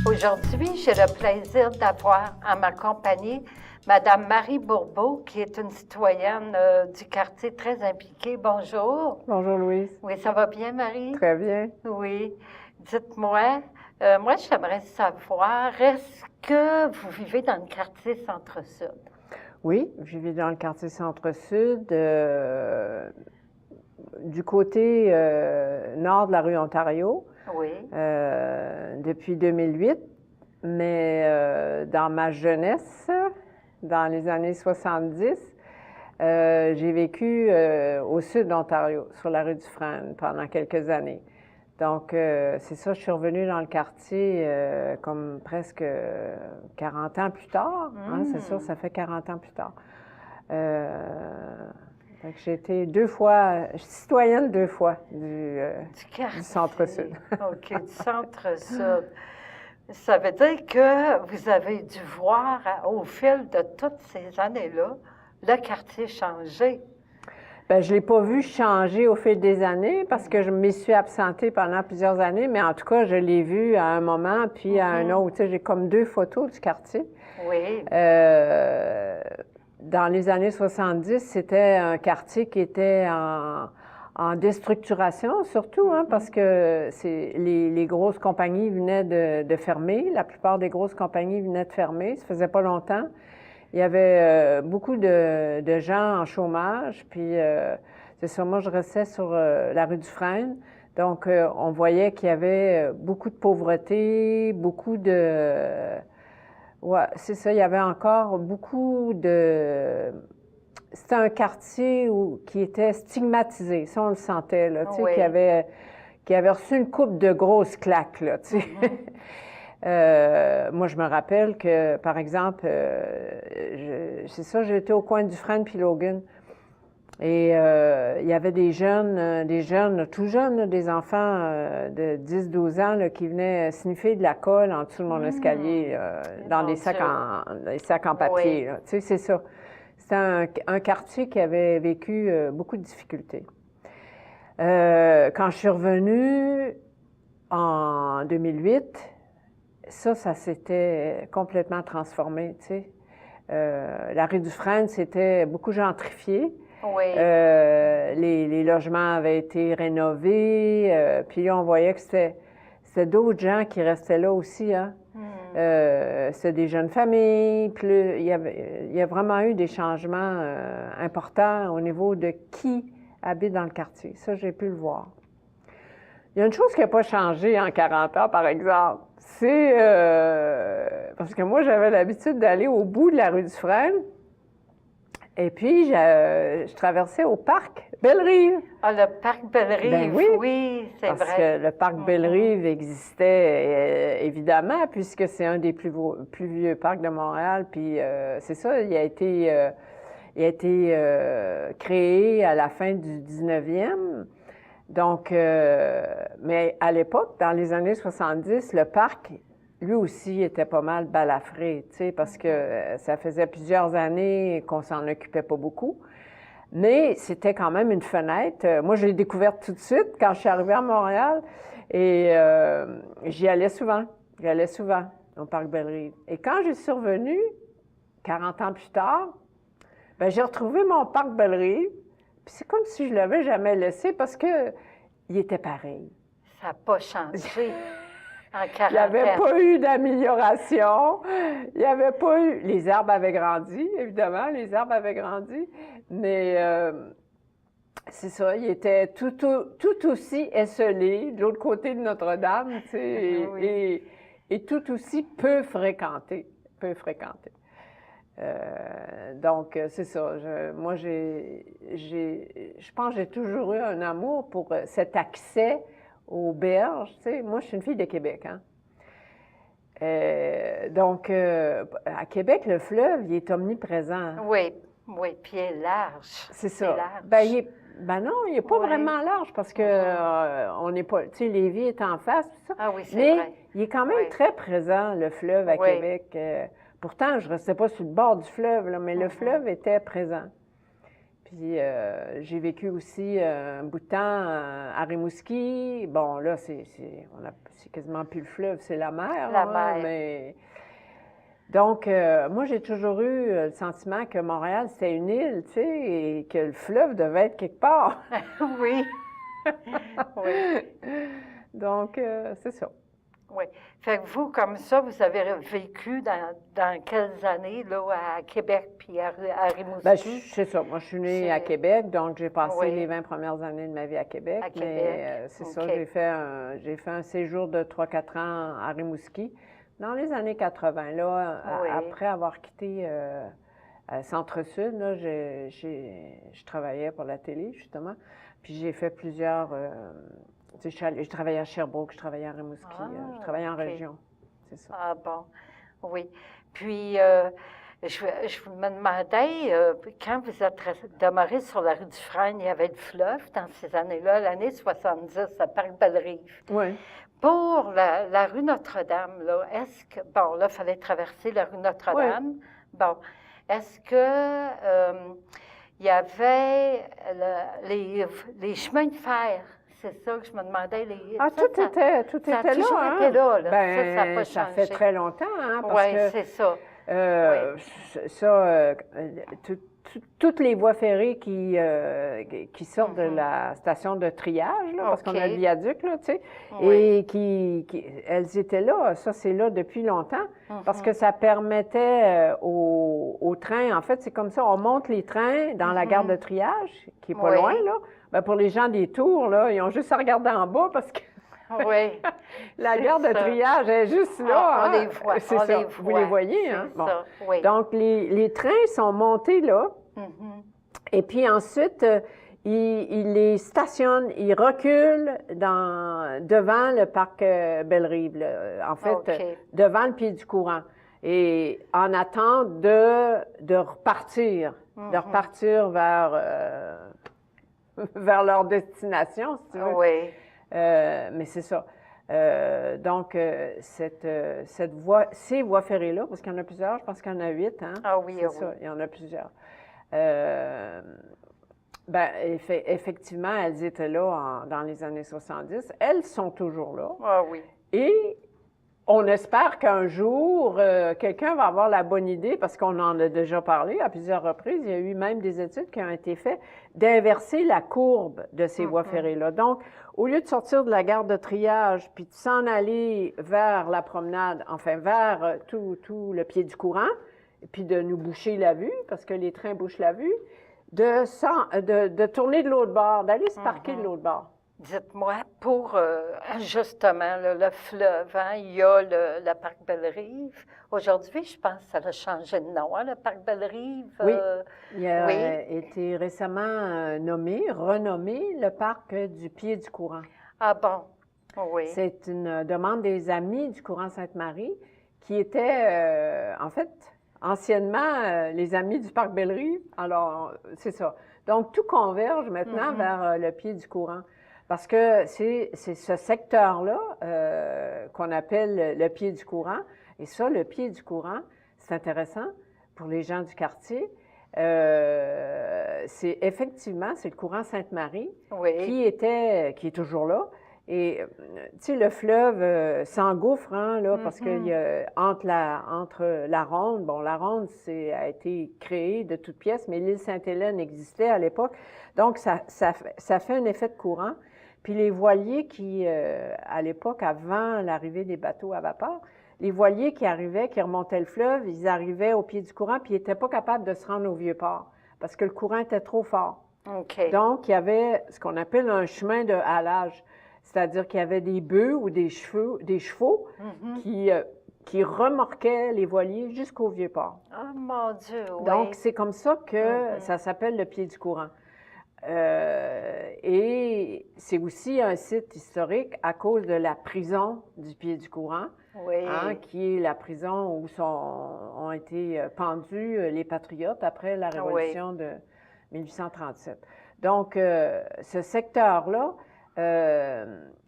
Aujourd'hui, j'ai le plaisir d'avoir en ma compagnie Madame Marie Bourbeau, qui est une citoyenne du quartier très impliquée. Bonjour. Bonjour Louise. Oui, ça va bien, Marie? Très bien. Oui. Dites-moi, moi, j'aimerais savoir, est-ce que vous vivez dans le quartier Centre-Sud? Oui, je vis dans le quartier Centre-Sud, du côté nord de la rue Ontario, Oui. depuis 2008. Mais dans ma jeunesse, dans les années 70, j'ai vécu au sud d'Ontario, sur la rue Dufresne, pendant quelques années. Donc, c'est ça, je suis revenue dans le quartier comme presque 40 ans plus tard. Hein, c'est ça, ça fait 40 ans plus tard. J'ai été 2 fois, citoyenne 2 fois du Centre-Sud. OK, du Centre-Sud. Ça veut dire que vous avez dû voir au fil de toutes ces années-là le quartier changer. Bien, je ne l'ai pas vu changer au fil des années parce que je m'y suis absentée pendant plusieurs années, mais en tout cas, je l'ai vu à un moment puis à un autre. Tu sais, j'ai comme 2 photos du quartier. Oui. Dans les années 70, c'était un quartier qui était en déstructuration, surtout, hein, parce que les grosses compagnies venaient de fermer. La plupart des grosses compagnies venaient de fermer. Ça faisait pas longtemps. Il y avait beaucoup de gens en chômage, puis c'est ça, moi je restais sur la rue Dufresne, donc on voyait qu'il y avait beaucoup de pauvreté, beaucoup de... Ouais, c'est ça, il y avait encore beaucoup de... C'était un quartier qui était stigmatisé, ça on le sentait, là, tu sais, Oui. qui avait reçu une coupe de grosses claques, là, tu sais. Moi, je me rappelle que, par exemple, c'est ça, j'étais au coin du Dufresne puis Logan. Et il y avait des jeunes, tout jeunes, là, des enfants de 10-12 ans là, qui venaient sniffer de la colle en dessous de mon escalier, dans des sacs en papier. Oui. Là. Tu sais, c'est ça. C'était un quartier qui avait vécu beaucoup de difficultés. Quand je suis revenue en 2008, ça s'était complètement transformé, tu sais. La rue Dufresne, c'était beaucoup gentrifié. Oui. Les logements avaient été rénovés. Puis là, on voyait que c'était d'autres gens qui restaient là aussi, hein. C'était des jeunes familles. Puis il y a vraiment eu des changements importants au niveau de qui habite dans le quartier. Ça, j'ai pu le voir. Il y a une chose qui n'a pas changé en 40 ans, par exemple. C'est parce que moi, j'avais l'habitude d'aller au bout de la rue Dufresne. Et puis, je traversais au parc Bellerive. Ah, le parc Bellerive, ben oui, c'est vrai. Parce que le parc Bellerive existait évidemment, puisque c'est un des plus vieux parcs de Montréal. Puis c'est ça, il a été créé à la fin du 19e. Donc, mais à l'époque, dans les années 70, le parc, lui aussi, était pas mal balafré, tu sais, parce que ça faisait plusieurs années qu'on s'en occupait pas beaucoup. Mais c'était quand même une fenêtre. Moi, je l'ai découverte tout de suite quand je suis arrivée à Montréal et j'y allais souvent. J'allais souvent au parc Bellerive. Et quand je suis revenue, 40 ans plus tard, bien, j'ai retrouvé mon parc Bellerive. Puis c'est comme si je l'avais jamais laissé parce que il était pareil. Ça n'a pas changé en 40 ans. Il n'y avait pas eu d'amélioration. Il n'y avait pas eu... Les arbres avaient grandi, évidemment, les arbres avaient grandi. Mais c'est ça, il était tout aussi esselé de l'autre côté de Notre-Dame, tu sais, Oui. et tout aussi peu fréquenté. Peu fréquenté. Donc, c'est ça. Moi, je pense que j'ai toujours eu un amour pour cet accès aux berges. Tu sais, moi, je suis une fille de Québec, hein. Donc, à Québec, le fleuve, il est omniprésent. Oui, oui, puis il est large. C'est ça. Large. Ben non, il n'est pas vraiment large parce que on n'est pas... Tu sais, Lévis est en face, tout ça. Ah oui, c'est mais vrai. Il est quand même très présent, le fleuve à Québec. Pourtant, je ne restais pas sur le bord du fleuve, là, mais le fleuve était présent. Puis j'ai vécu aussi un bout de temps à Rimouski. Bon, là, c'est quasiment plus le fleuve, c'est la mer. La hein, mer. mais... Donc, moi, j'ai toujours eu le sentiment que Montréal, c'était une île, tu sais, et que le fleuve devait être quelque part. Oui. Oui. Donc, c'est ça. Oui. Fait que vous, comme ça, vous avez vécu dans quelles années, là, à Québec puis à Rimouski? Ben, c'est ça. Moi, je suis née à Québec, donc j'ai passé Oui. les 20 premières années de ma vie à Québec. À Québec. Mais c'est ça, OK. j'ai fait un séjour de 3-4 ans à Rimouski. Dans les années 80, là, Oui. après avoir quitté Centre-Sud, là, je travaillais pour la télé, justement. Puis j'ai fait plusieurs... tu sais, je travaillais à Sherbrooke, je travaillais à Rimouski, je travaillais en OK. région. C'est ça. Ah bon, oui. Puis, je me demandais, quand vous êtes demeuré sur la rue du Frêne, il y avait le fleuve dans ces années-là, l'année 70, à Parc-Bellerive. Oui. Pour la rue Notre-Dame, là, est-ce que, bon, là, il fallait traverser la rue Notre-Dame. Oui. Bon, est-ce que il y avait les chemins de fer? C'est ça que je me demandais. Ah, tout était ça a là, toujours hein? été là, là. Ben, Ça n'a pas ça changé. fait très longtemps, hein, parce Oui, que c'est ça. toutes les voies ferrées qui sortent de la station de triage, là, parce qu'on a le OK. viaduc, là, tu sais, Oui. et elles étaient là. Ça, c'est là depuis longtemps, parce que ça permettait aux trains, en fait, c'est comme ça, on monte les trains dans la gare de triage, qui est pas Oui. loin, là. Ben, pour les gens des tours, là, ils ont juste à regarder en bas, parce que Oui. la c'est gare de ça. triage est juste là. On hein. les voit. C'est on ça. les Vous voit. les voyez, hein? C'est Bon. ça, oui. Donc, les trains sont montés là. Mhm. Et puis ensuite, ils les stationnent, ils reculent devant le parc Bellerive, là. En fait, OK. devant le pied du courant. Et en attente de repartir, vers leur destination, si tu veux. Oui. Mais c'est ça. Donc, ces voies ferrées-là, parce qu'il y en a plusieurs, je pense qu'il y en a 8, hein? Ah oui, C'est ah ça, oui. il y en a plusieurs. Ben, effectivement, elles étaient là dans les années 70. Elles sont toujours là. Ah oui. Et on espère qu'un jour, quelqu'un va avoir la bonne idée, parce qu'on en a déjà parlé à plusieurs reprises. Il y a eu même des études qui ont été faites d'inverser la courbe de ces voies ferrées-là. Donc, au lieu de sortir de la gare de triage puis de s'en aller vers la promenade, enfin vers tout le pied du courant, puis de nous boucher la vue, parce que les trains bouchent la vue, de tourner de l'autre bord, d'aller se parquer de l'autre bord. Dites-moi, pour justement là, le fleuve, hein, il y a le parc Bellerive. Aujourd'hui, je pense que ça a changé de nom, hein, le parc Bellerive. Oui, il a oui. été récemment renommé le parc du pied du courant. Ah bon, oui. C'est une demande des Amis du courant Sainte-Marie qui étaient, en fait, anciennement les Amis du parc Bellerive. Alors, c'est ça. Donc, tout converge maintenant vers le pied du courant. Parce que c'est ce secteur-là qu'on appelle le pied du courant. Et ça, le pied du courant, c'est intéressant pour les gens du quartier. C'est le courant Sainte-Marie qui est toujours là. Et, tu sais, le fleuve s'engouffre, hein, là, parce que entre la Ronde, bon, la Ronde, a été créée de toutes pièces, mais l'île Sainte-Hélène existait à l'époque. Donc, ça fait un effet de courant. Puis les voiliers qui, à l'époque, avant l'arrivée des bateaux à vapeur, les voiliers qui remontaient le fleuve, ils arrivaient au pied du courant, puis ils n'étaient pas capables de se rendre au Vieux-Port, parce que le courant était trop fort. OK. Donc, il y avait ce qu'on appelle un chemin de halage, c'est-à-dire qu'il y avait des bœufs ou des chevaux qui remorquaient les voiliers jusqu'au Vieux-Port. Oh mon Dieu, oui. Donc, c'est comme ça que ça s'appelle le pied du courant. Et c'est aussi un site historique à cause de la prison du pied du courant, oui. hein, qui est la prison où ont été pendus les patriotes après la Révolution de 1837. Donc, ce secteur-là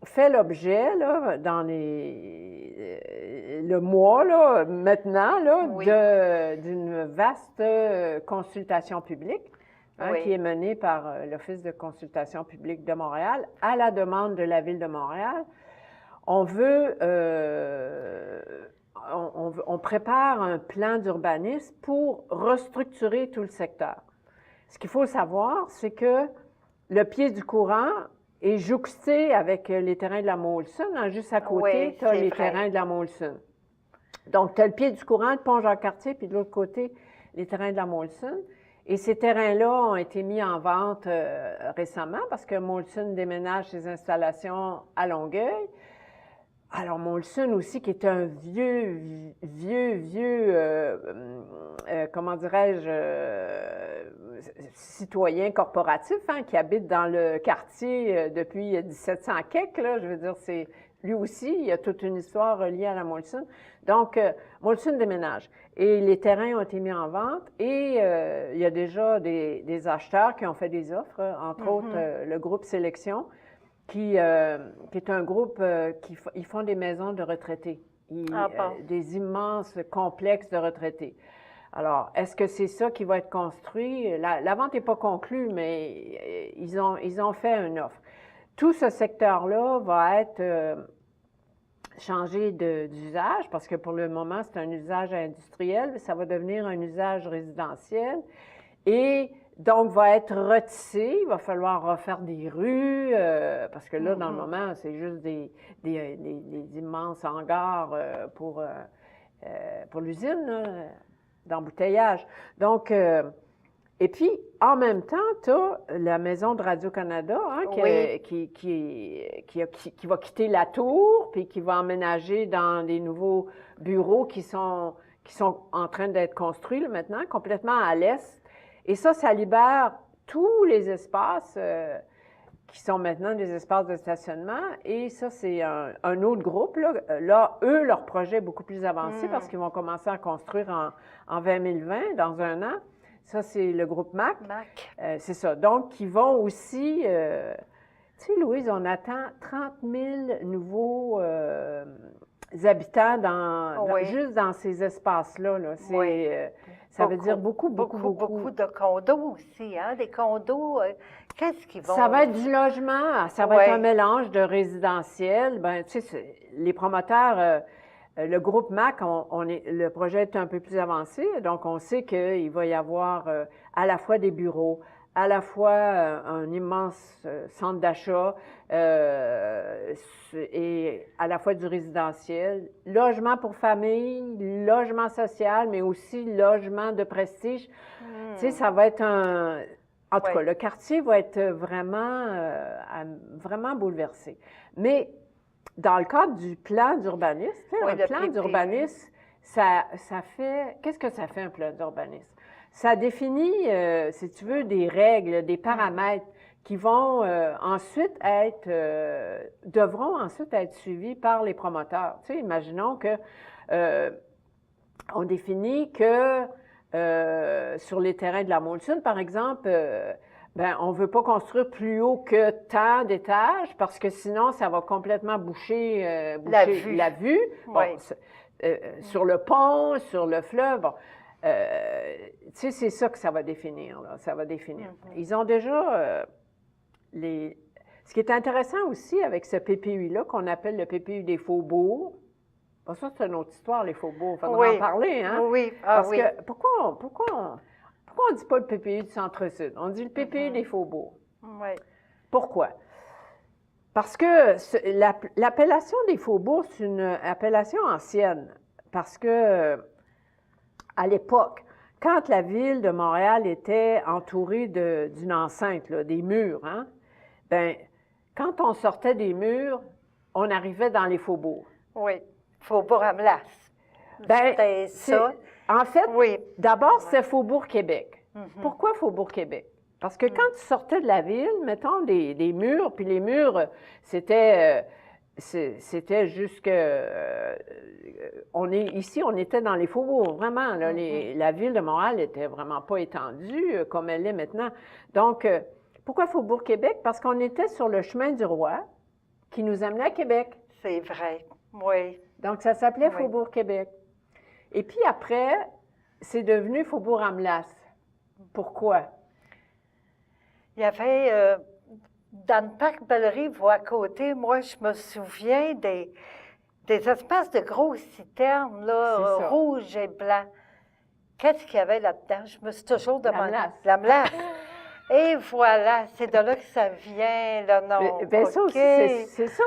fait l'objet, là, dans le mois, là, maintenant, là, d'une vaste consultation publique. Oui. qui est menée par l'Office de consultation publique de Montréal, à la demande de la Ville de Montréal. On prépare un plan d'urbanisme pour restructurer tout le secteur. Ce qu'il faut savoir, c'est que le pied du courant est jouxté avec les terrains de la Molson. Juste à côté, tu as les terrains de la Molson. Donc, tu as le pied du courant, le pont Jacques-Cartier, puis de l'autre côté, les terrains de la Molson. Et ces terrains-là ont été mis en vente récemment parce que Molson déménage ses installations à Longueuil. Alors, Molson aussi, qui est un vieux, comment dirais-je, citoyen corporatif, qui habite dans le quartier depuis 1700 quelque, là, je veux dire, c'est lui aussi, il y a toute une histoire reliée à la Molson. Donc, Molson déménage. Et les terrains ont été mis en vente et il y a déjà des acheteurs qui ont fait des offres, entre autres le groupe Sélection, qui est un groupe ils font des maisons de retraités, des immenses complexes de retraités. Alors, est-ce que c'est ça qui va être construit? La vente n'est pas conclue, mais ils ont fait une offre. Tout ce secteur-là va être changé d'usage, parce que pour le moment, c'est un usage industriel, mais ça va devenir un usage résidentiel. Et donc, va être retissé. Il va falloir refaire des rues, parce que là, dans le moment, c'est juste des immenses hangars pour l'usine d'embouteillage. Donc, et puis, en même temps, tu as la maison de Radio-Canada qui va quitter la tour, puis qui va emménager dans des nouveaux bureaux qui sont en train d'être construits là, maintenant, complètement à l'est. Et ça libère tous les espaces qui sont maintenant des espaces de stationnement. Et ça, c'est un autre groupe. Là, eux, leur projet est beaucoup plus avancé parce qu'ils vont commencer à construire en 2020, dans un an. Ça, c'est le groupe MAC. C'est ça. Donc, ils vont aussi... tu sais, Louise, on attend 30 000 nouveaux habitants juste dans ces espaces-là. Là. Ça veut dire beaucoup. Beaucoup de condos aussi, hein? Des condos, qu'est-ce qu'ils vont... Ça va être du logement, ça va être un mélange de résidentiel. Ben, tu sais, les promoteurs, le groupe MAC, le projet est un peu plus avancé, donc on sait qu'il va y avoir à la fois des bureaux, à la fois un immense centre d'achat et à la fois du résidentiel, logement pour famille, logement social, mais aussi logement de prestige. Tu sais, ça va être en tout cas, le quartier va être vraiment bouleversé. Mais dans le cadre du plan d'urbanisme, un plan d'urbanisme, ça fait... Qu'est-ce que ça fait, un plan d'urbanisme? Ça définit, si tu veux, des règles, des paramètres qui vont devront ensuite être suivis par les promoteurs. Tu sais, imaginons que on définit que sur les terrains de la Molson, par exemple, on ne veut pas construire plus haut que tant d'étages parce que sinon, ça va complètement boucher la vue. Bon, sur le pont, sur le fleuve. Bon. Tu sais, c'est ça que ça va définir. Là, ça va définir. Ils ont déjà Ce qui est intéressant aussi avec ce PPU-là, qu'on appelle le PPU des faubourgs, bon, ça, c'est une autre histoire, les faubourgs. Il faudra en parler, hein? Oui. Parce que pourquoi on ne dit pas le PPU du Centre-Sud? On dit le PPU des faubourgs. Oui. Pourquoi? Parce que l'appellation des faubourgs, c'est une appellation ancienne. Parce que à l'époque, quand la ville de Montréal était entourée d'une enceinte, là, des murs, quand on sortait des murs, on arrivait dans les faubourgs. Oui, Faubourg Amlas. C'était ça. En fait, d'abord, c'était Faubourg Québec. Pourquoi Faubourg Québec? Parce que quand tu sortais de la ville, mettons des murs, puis les murs, c'était jusque... on était dans les faubourgs, vraiment. Là, la ville de Montréal n'était vraiment pas étendue comme elle est maintenant. Donc, pourquoi Faubourg Québec? Parce qu'on était sur le chemin du roi qui nous amenait à Québec. C'est vrai, oui. Donc, ça s'appelait Faubourg Québec. Et puis après, c'est devenu Faubourg Amlas. Pourquoi? Il y avait, dans le parc Bellerive ou à côté, moi, je me souviens des espèces de grosses citernes, là, rouges et blancs. Qu'est-ce qu'il y avait là-dedans? Je me suis toujours demandé. La melasse. Et voilà, c'est de là que ça vient, le nom. Bien, ça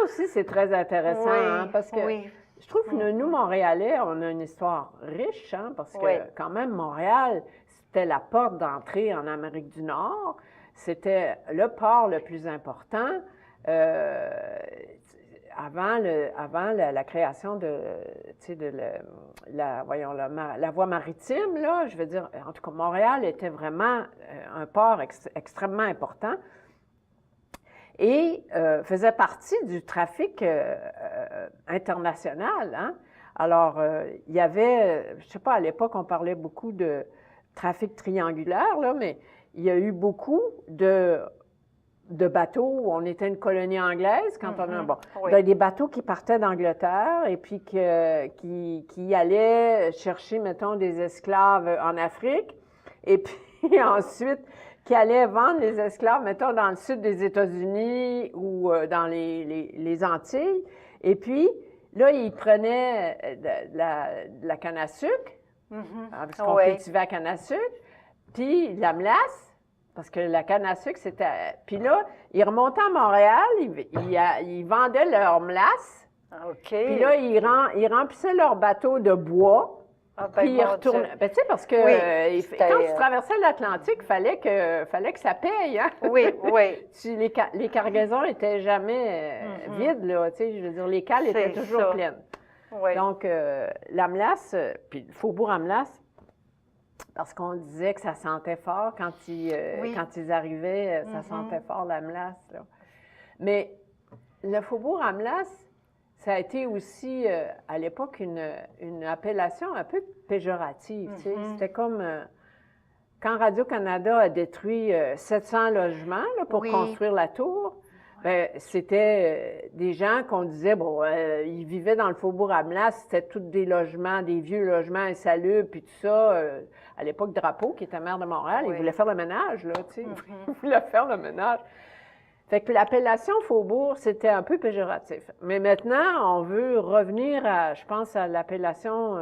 aussi, c'est très intéressant, hein, parce que je trouve que nous, Montréalais, on a une histoire riche, hein, parce que quand même, Montréal, c'était la porte d'entrée en Amérique du Nord. C'était le port le plus important. Avant la création de la voie maritime, là, je veux dire, en tout cas, Montréal était vraiment un port extrêmement important et faisait partie du trafic international, hein? Alors, il y avait, je ne sais pas, à l'époque, on parlait beaucoup de trafic triangulaire, là, mais il y a eu beaucoup de bateaux où on était une colonie anglaise quand on a des bateaux qui partaient d'Angleterre et puis qui allaient chercher, mettons, des esclaves en Afrique et puis ensuite qui allaient vendre les esclaves, mettons, dans le sud des États-Unis ou dans les Antilles. Et puis, là, ils prenaient de la canne à sucre, parce qu'on cultivait la canne à sucre, puis de la mélasse. Parce que la canne à sucre, c'était... Puis là, ils remontaient à Montréal, ils vendaient leur mélasse. Puis là, ils remplissaient leur bateau de bois. Puis ils retournaient... Ben, tu sais, parce que quand tu traversais l'Atlantique, fallait que ça paye, hein? Oui. Les cargaisons n'étaient jamais vides, là. Tu sais, je veux dire, les cales étaient toujours pleines. Donc, la mélasse, puis le faubourg à mélasse, parce qu'on disait que ça sentait fort quand ils arrivaient, ça sentait fort la mélasse, là. Mais le faubourg à mélasse, ça a été aussi, à l'époque, une appellation un peu péjorative. Tu sais. C'était comme quand Radio-Canada a détruit 700 logements là, pour construire la tour. Bien, c'était des gens qu'on disait, ils vivaient dans le faubourg à mélasse, c'était tous des logements, des vieux logements insalubres, puis tout ça. À l'époque, Drapeau, qui était maire de Montréal, il voulait faire le ménage, là, tu sais. Il voulait faire le ménage. Fait que l'appellation faubourg, c'était un peu péjoratif. Mais maintenant, on veut revenir à, je pense, à l'appellation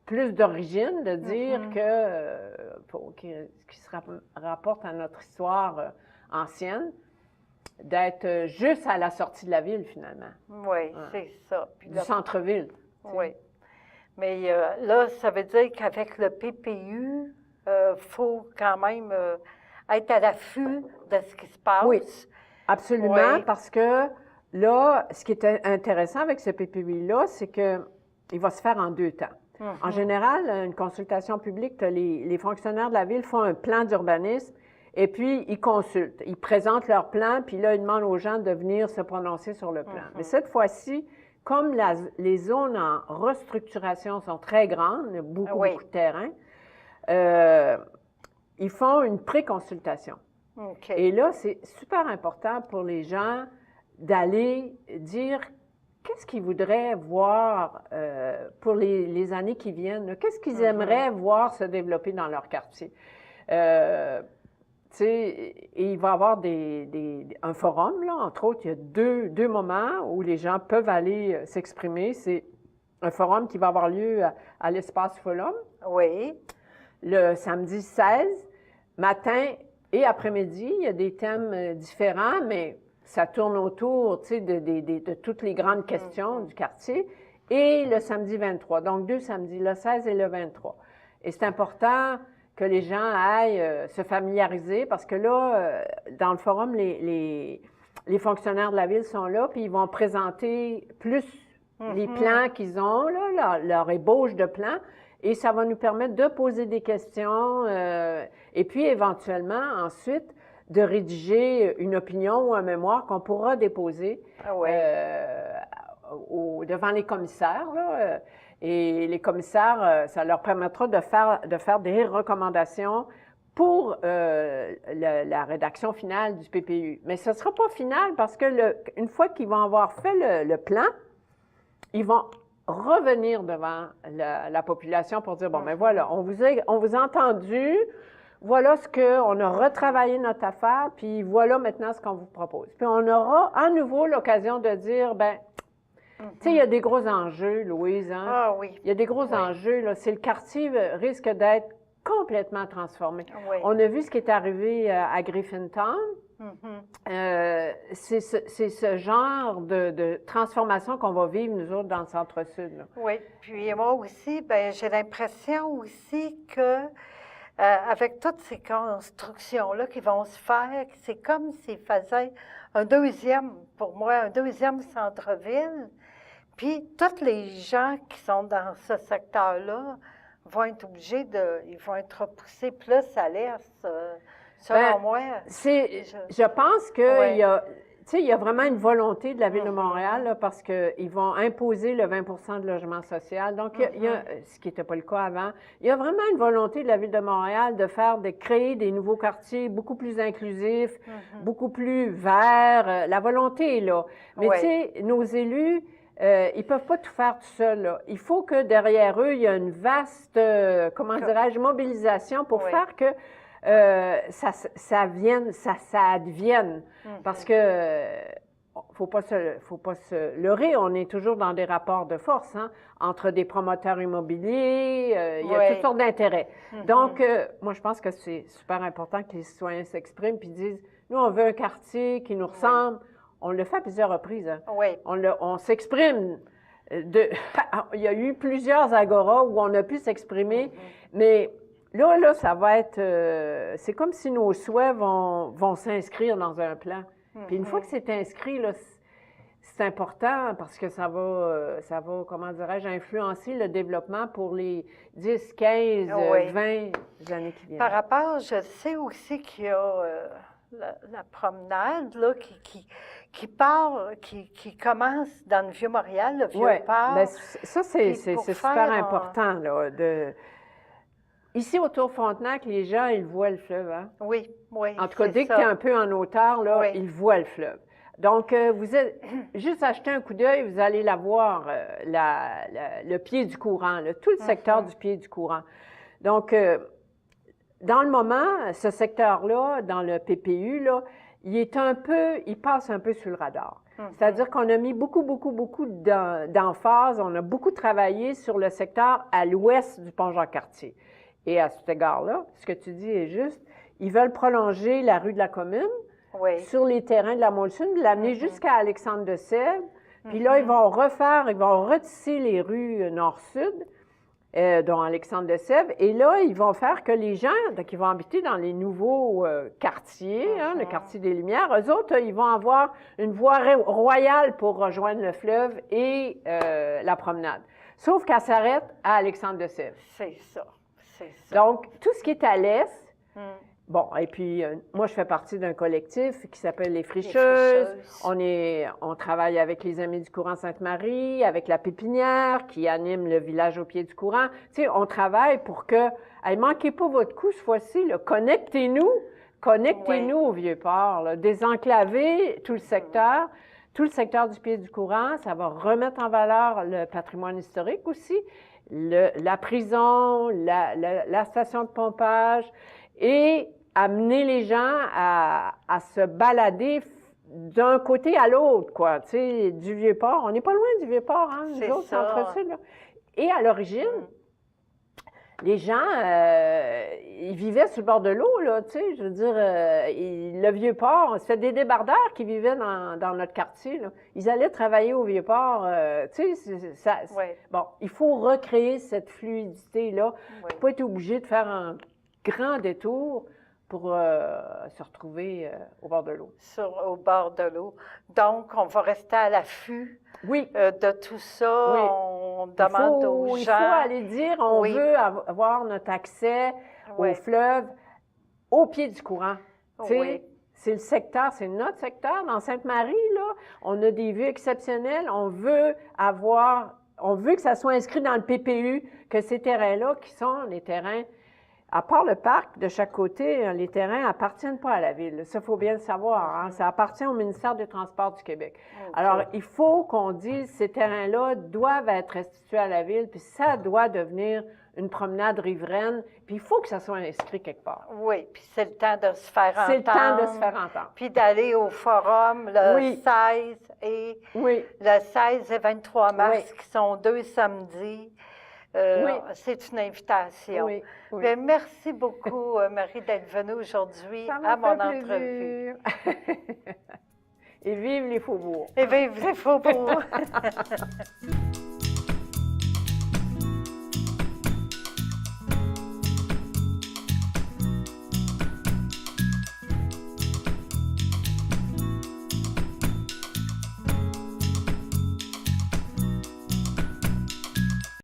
plus d'origine, de dire qui se rapporte à notre histoire ancienne, d'être juste à la sortie de la ville, finalement. Oui, c'est ça. Puis du centre-ville. Oui. Mais là, ça veut dire qu'avec le PPU, faut quand même être à l'affût de ce qui se passe. Oui, absolument, parce que là, ce qui est intéressant avec ce PPU-là, c'est qu'il va se faire en 2 temps. En général, une consultation publique, les fonctionnaires de la ville font un plan d'urbanisme et puis ils consultent. Ils présentent leur plan, puis là, ils demandent aux gens de venir se prononcer sur le plan. Mais cette fois-ci, comme les zones en restructuration sont très grandes, il y a beaucoup de terrain, ils font une pré-consultation. Et là, c'est super important pour les gens d'aller dire qu'est-ce qu'ils voudraient voir pour les années qui viennent. Qu'est-ce qu'ils aimeraient voir se développer dans leur quartier. Et il va y avoir un forum, là, entre autres, il y a deux moments où les gens peuvent aller s'exprimer. C'est un forum qui va avoir lieu à l'espace Fulham. Oui. Le samedi 16, matin et après-midi. Il y a des thèmes différents, mais ça tourne autour, tu sais, de toutes les grandes questions du quartier. Et le samedi 23, donc 2 samedis, le 16 et le 23. Et c'est important que les gens aillent se familiariser parce que là, dans le forum, les fonctionnaires de la ville sont là, puis ils vont présenter plus les plans qu'ils ont, là, leur ébauche de plans, et ça va nous permettre de poser des questions et puis éventuellement, ensuite, de rédiger une opinion ou un mémoire qu'on pourra déposer devant les commissaires, là, et les commissaires, ça leur permettra de faire des recommandations pour la rédaction finale du PPU. Mais ce ne sera pas final parce que une fois qu'ils vont avoir fait le plan, ils vont revenir devant la population pour dire, bon, ben voilà, on vous a entendu, voilà ce qu'on a retravaillé notre affaire, puis voilà maintenant ce qu'on vous propose. Puis on aura à nouveau l'occasion de dire, ben, tu sais, il y a des gros enjeux, Louise, hein? Ah oui. Il y a des gros enjeux, là. C'est le quartier risque d'être complètement transformé. Oui. On a vu ce qui est arrivé à Griffintown. C'est ce genre de transformation qu'on va vivre, nous autres, dans le centre-sud. Là. Oui, puis moi aussi, ben j'ai l'impression aussi que avec toutes ces constructions-là qui vont se faire, c'est comme s'ils faisaient pour moi, un deuxième centre-ville. Puis tous les gens qui sont dans ce secteur-là vont être obligés ils vont être repoussés plus à l'est, selon moi. Je pense qu'il y a, tu sais, il y a vraiment une volonté de la Ville de Montréal, là, parce qu'ils vont imposer le 20 de logement social. Donc, il y a, ce qui n'était pas le cas avant, il y a vraiment une volonté de la Ville de Montréal de créer des nouveaux quartiers beaucoup plus inclusifs, beaucoup plus verts. La volonté est là. Mais tu sais, nos élus, ils peuvent pas tout faire tout seuls. Là. Il faut que derrière eux, il y a une vaste, comment dirais-je, mobilisation pour faire que ça advienne. Parce que faut pas se leurrer, on est toujours dans des rapports de force, hein, entre des promoteurs immobiliers, il y a toutes sortes d'intérêts. Donc, moi, je pense que c'est super important que les citoyens s'expriment puis disent, nous, on veut un quartier qui nous ressemble. On le fait à plusieurs reprises. Hein. On s'exprime. Il y a eu plusieurs agoras où on a pu s'exprimer, mais là, ça va être... c'est comme si nos souhaits vont s'inscrire dans un plan. Puis une fois que c'est inscrit, là, c'est important parce que ça va, comment dirais-je, influencer le développement pour les 10, 15, 20 années qui viennent. Par rapport, je sais aussi qu'il y a la promenade là, qui commence dans le Vieux-Montréal, le Vieux-Port. Bien, ça, c'est super important, là, Ici, autour de Frontenac, les gens, ils voient le fleuve, hein? Oui. En tout cas, dès que tu es un peu en hauteur, là, ils voient le fleuve. Donc, vous êtes juste acheté un coup d'œil, vous allez la voir, le pied du courant, là, tout le secteur du pied du courant. Donc, dans le moment, ce secteur-là, dans le PPU, là, il passe un peu sur le radar. C'est-à-dire qu'on a mis beaucoup d'emphase, on a beaucoup travaillé sur le secteur à l'ouest du pont Jean-Cartier. Et à cet égard-là, ce que tu dis est juste, ils veulent prolonger la rue de la Commune sur les terrains de la Molson, l'amener jusqu'à Alexandre-de-Sèvres. Puis là, ils vont retisser les rues nord-sud, dont Alexandre-de-Sèvres. Et là, ils vont faire que les gens qui vont habiter dans les nouveaux quartiers, le quartier des Lumières, eux autres, ils vont avoir une voie royale pour rejoindre le fleuve et la promenade. Sauf qu'elle s'arrête à Alexandre-de-Sèvres. C'est ça. Donc, tout ce qui est à l'est, bon, et puis moi, je fais partie d'un collectif qui s'appelle Les Fricheuses. On travaille avec les Amis du courant Sainte-Marie, avec la Pépinière qui anime le village au pied du courant. Tu sais, on travaille pour que, manquez pas votre coup cette fois-ci, connectez-nous au Vieux-Port, là, désenclavez tout le secteur. Tout le secteur du pied du courant, ça va remettre en valeur le patrimoine historique aussi, la prison, la station de pompage, et amener les gens à se balader d'un côté à l'autre, quoi, tu sais, du Vieux-Port. On n'est pas loin du Vieux-Port, hein, nous autres, centre-sud, là. Et à l'origine, les gens, ils vivaient sur le bord de l'eau, là, tu sais, je veux dire, le Vieux-Port, c'était des débardeurs qui vivaient dans notre quartier, là. Ils allaient travailler au Vieux-Port, tu sais, bon, il faut recréer cette fluidité-là, pas être obligé de faire un grand détour pour se retrouver au bord de l'eau. Au bord de l'eau. Donc, on va rester à l'affût de tout ça. On demande aux gens... Il faut aller dire, on veut avoir notre accès au fleuve au pied du courant. C'est le secteur, c'est notre secteur. Dans Sainte-Marie, là, on a des vues exceptionnelles. On veut que ça soit inscrit dans le PPU, que ces terrains-là, qui sont les terrains À part le parc, de chaque côté, les terrains appartiennent pas à la ville. Ça, il faut bien le savoir. Hein? Ça appartient au ministère des Transports du Québec. OK. Alors, il faut qu'on dise ces terrains-là doivent être restitués à la ville, puis ça doit devenir une promenade riveraine, puis il faut que ça soit inscrit quelque part. Oui, puis c'est le temps de se faire entendre. C'est le temps de se faire entendre. Puis d'aller au forum le 16 et le 16 et 23 mars, qui sont 2 samedis. C'est une invitation. Oui. Bien, merci beaucoup, Marie, d'être venue aujourd'hui à mon entrevue. Et vive les faubourgs. Et vive les faubourgs.